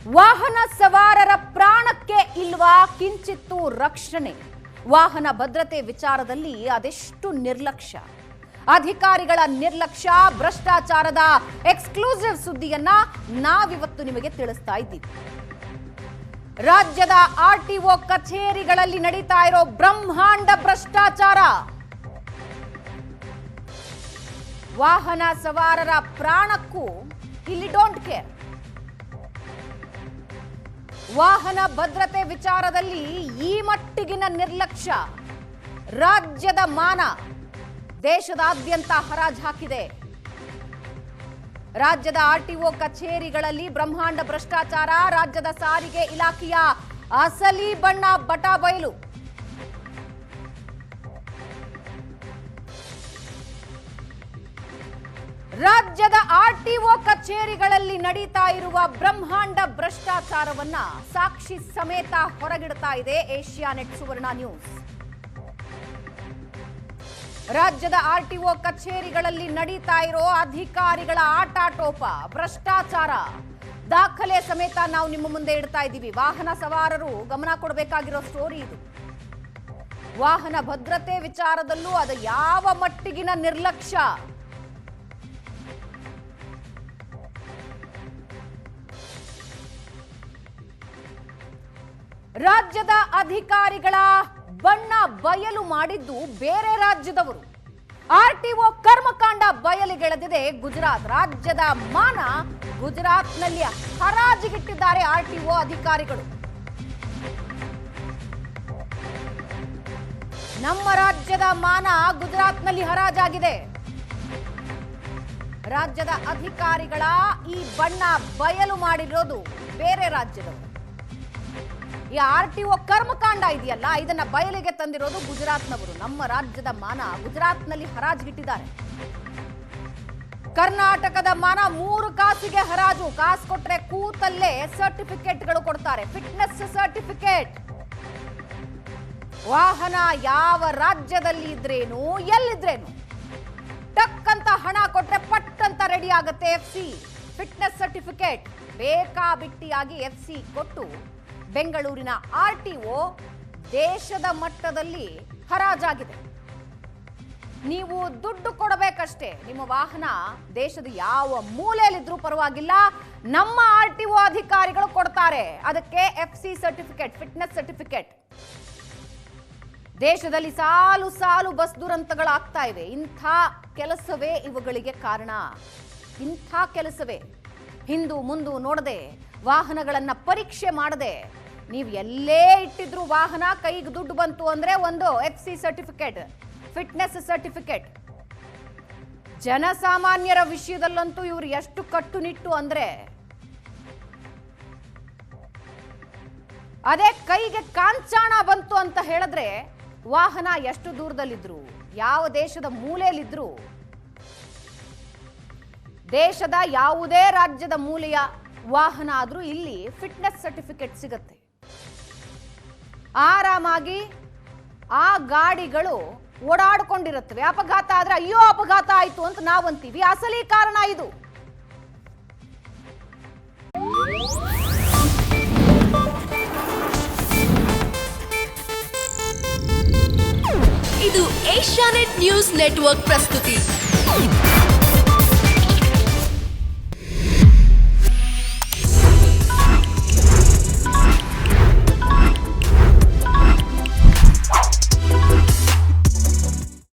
ವಾಹನ ಸವಾರರ ಪ್ರಾಣಕ್ಕೆ ಇಲ್ವಾ ಕಿಂಚಿತ್ತು ರಕ್ಷಣೆ? ವಾಹನ ಭದ್ರತೆ ವಿಚಾರದಲ್ಲಿ ಅದೆಷ್ಟು ನಿರ್ಲಕ್ಷ್ಯ, ಅಧಿಕಾರಿಗಳ ನಿರ್ಲಕ್ಷ್ಯ, ಭ್ರಷ್ಟಾಚಾರದ ಎಕ್ಸ್ಕ್ಲೂಸಿವ್ ಸುದ್ದಿಯನ್ನ ನಾವಿವತ್ತು ನಿಮಗೆ ತಿಳಿಸ್ತಾ ಇದ್ದೀವಿ. ರಾಜ್ಯದ ಆರ್ಟಿಒ ಕಚೇರಿಗಳಲ್ಲಿ ನಡೀತಾ ಇರೋ ಬ್ರಹ್ಮಾಂಡ ಭ್ರಷ್ಟಾಚಾರ, ವಾಹನ ಸವಾರರ ಪ್ರಾಣಕ್ಕೂ ಇಲ್ಲಿ ಡೋಂಟ್ ಕೇರ್. ವಾಹನ ಭದ್ರತೆ ವಿಚಾರದಲ್ಲಿ ಈ ಮಟ್ಟಿಗಿನ ನಿರ್ಲಕ್ಷ್ಯ, ರಾಜ್ಯದ ಮಾನ ದೇಶದಾದ್ಯಂತ ಹರಾಜು ಹಾಕಿದೆ. ರಾಜ್ಯದ ಆರ್ಟಿಒ ಕಚೇರಿಗಳಲ್ಲಿ ಬ್ರಹ್ಮಾಂಡ ಭ್ರಷ್ಟಾಚಾರ, ರಾಜ್ಯದ ಸಾರಿಗೆ ಇಲಾಖೆಯ ಅಸಲಿ ಬಣ್ಣ ಬಟಾ ಬಯಲು. ರಾಜ್ಯದ ಆರ್ಟಿಒ ಕಚೇರಿಗಳಲ್ಲಿ ನಡೀತಾ ಇರುವ ಬ್ರಹ್ಮಾಂಡ ಭ್ರಷ್ಟಾಚಾರವನ್ನ ಸಾಕ್ಷಿ ಸಮೇತ ಹೊರಗಿಡ್ತಾ ಇದೆ ಏಷ್ಯಾನೆಟ್ ಸುವರ್ಣ ನ್ಯೂಸ್. ರಾಜ್ಯದ ಆರ್ಟಿಒ ಕಚೇರಿಗಳಲ್ಲಿ ನಡೀತಾ ಇರೋ ಅಧಿಕಾರಿಗಳ ಆಟಾಟೋಪ, ಭ್ರಷ್ಟಾಚಾರ ದಾಖಲೆ ಸಮೇತ ನಾವು ನಿಮ್ಮ ಮುಂದೆ ಇಡ್ತಾ ಇದ್ದೀವಿ. ವಾಹನ ಸವಾರರು ಗಮನ ಕೊಡಬೇಕಾಗಿರೋ ಸ್ಟೋರಿ ಇದು. ವಾಹನ ಭದ್ರತೆ ವಿಚಾರದಲ್ಲೂ ಅದು ಯಾವ ಮಟ್ಟಿಗಿನ ನಿರ್ಲಕ್ಷ್ಯ. ರಾಜ್ಯದ ಅಧಿಕಾರಿಗಳ ಬಣ್ಣ ಬಯಲು ಮಾಡಿದ್ದು ಬೇರೆ ರಾಜ್ಯದವರು. ಆರ್ಟಿಒ ಕರ್ಮಕಾಂಡ ಬಯಲಿಗೆಳೆದಿದೆ ಗುಜರಾತ್. ರಾಜ್ಯದ ಮಾನ ಗುಜರಾತ್ನಲ್ಲಿ ಹರಾಜಿಗಿಟ್ಟಿದ್ದಾರೆ ಆರ್ಟಿಒ ಅಧಿಕಾರಿಗಳು. ನಮ್ಮ ರಾಜ್ಯದ ಮಾನ ಗುಜರಾತ್ನಲ್ಲಿ ಹರಾಜಾಗಿದೆ. ರಾಜ್ಯದ ಅಧಿಕಾರಿಗಳ ಈ ಬಣ್ಣ ಬಯಲು ಮಾಡಿರೋದು ಬೇರೆ ರಾಜ್ಯದವರು. ಈ ಆರ್ಟಿಒ ಕರ್ಮಕಾಂಡ ಇದೆಯಲ್ಲ, ಇದನ್ನ ಬಯಲಿಗೆ ತಂದಿರೋದು ಗುಜರಾತ್ನವರು. ನಮ್ಮ ರಾಜ್ಯದ ಮಾನ ಗುಜರಾತ್ನಲ್ಲಿ ಹರಾಜಿಗಿಟ್ಟಿದ್ದಾರೆ. ಕರ್ನಾಟಕದ ಮಾನ 3 ಕಾಸಿಗೆ ಹರಾಜು. ಕಾಸು ಕೊಟ್ರೆ ಕೂತಲ್ಲೇ ಸರ್ಟಿಫಿಕೇಟ್ಗಳು ಕೊಡ್ತಾರೆ, ಫಿಟ್ನೆಸ್ ಸರ್ಟಿಫಿಕೇಟ್. ವಾಹನ ಯಾವ ರಾಜ್ಯದಲ್ಲಿ ಇದ್ರೇನು, ಎಲ್ಲಿದ್ರೇನು ಟಕ್ ಅಂತ ಹಣ ಕೊಟ್ರೆ ಪಟ್ ಅಂತ ರೆಡಿ ಆಗುತ್ತೆ ಎಫ್ಸಿ ಫಿಟ್ನೆಸ್ ಸರ್ಟಿಫಿಕೇಟ್. ಬೇಕಾಬಿಟ್ಟಿಯಾಗಿ ಎಫ್ಸಿ ಕೊಟ್ಟು ಬೆಂಗಳೂರಿನ ಆರ್ಟಿಒ ದೇಶದ ಮಟ್ಟದಲ್ಲಿ ಹರಾಜಾಗಿದೆ. ನೀವು ದುಡ್ಡು ಕೊಡಬೇಕಷ್ಟೇ. ನಿಮ್ಮ ವಾಹನ ದೇಶದ ಯಾವ ಮೂಲೆಯಲ್ಲಿದ್ರೂ ಪರವಾಗಿಲ್ಲ, ನಮ್ಮ ಆರ್ಟಿಒ ಅಧಿಕಾರಿಗಳು ಕೊಡ್ತಾರೆ ಅದಕ್ಕೆ ಎಫ್ಸಿ ಸರ್ಟಿಫಿಕೇಟ್, ಫಿಟ್ನೆಸ್ ಸರ್ಟಿಫಿಕೇಟ್. ದೇಶದಲ್ಲಿ ಸಾಲು ಸಾಲು ಬಸ್ ದುರಂತಗಳಾಗ್ತಾ ಇವೆ. ಇಂಥ ಕೆಲಸವೇ ಇವುಗಳಿಗೆ ಕಾರಣ. ಇಂಥ ಕೆಲಸವೇ ಹಿಂದು ಮುಂದು ನೋಡದೆ, ವಾಹನಗಳನ್ನ ಪರೀಕ್ಷೆ ಮಾಡದೆ, ನೀವು ಎಲ್ಲೇ ಇಟ್ಟಿದ್ರು ವಾಹನ ಕೈಗೆ ದುಡ್ಡು ಬಂತು ಅಂದ್ರೆ ಒಂದು ಎಫ್ಸಿ ಸರ್ಟಿಫಿಕೇಟ್, ಫಿಟ್ನೆಸ್ ಸರ್ಟಿಫಿಕೇಟ್. ಜನಸಾಮಾನ್ಯರ ವಿಷಯದಲ್ಲಂತೂ ಇವರು ಎಷ್ಟು ಕಟ್ಟುನಿಟ್ಟು ಅಂದ್ರೆ, ಅದೇ ಕೈಗೆ ಕಾಂಚಾಣ ಬಂತು ಅಂತ ಹೇಳಿದ್ರೆ ವಾಹನ ಎಷ್ಟು ದೂರದಲ್ಲಿದ್ರು, ಯಾವ ದೇಶದ ಮೂಲೆಯಲ್ಲಿದ್ರು, ದೇಶದ ಯಾವುದೇ ರಾಜ್ಯದ ಮೂಲೆಯ ವಾಹನ ಆದ್ರೂ ಇಲ್ಲಿ ಫಿಟ್ನೆಸ್ ಸರ್ಟಿಫಿಕೇಟ್ ಸಿಗುತ್ತೆ. ಆರಾಮಾಗಿ ಆ ಗಾಡಿಗಳು ಓಡಾಡ್ಕೊಂಡಿರುತ್ತವೆ. ಅಪಘಾತ ಆದ್ರೆ ಅಯ್ಯೋ ಅಪಘಾತ ಆಯ್ತು ಅಂತ ನಾವಂತೀವಿ, ಅಸಲಿ ಕಾರಣ ಇದು. ಇದು ಏಷ್ಯಾನೆಟ್ ನ್ಯೂಸ್ ನೆಟ್ವರ್ಕ್ ಪ್ರಸ್ತುತಿ.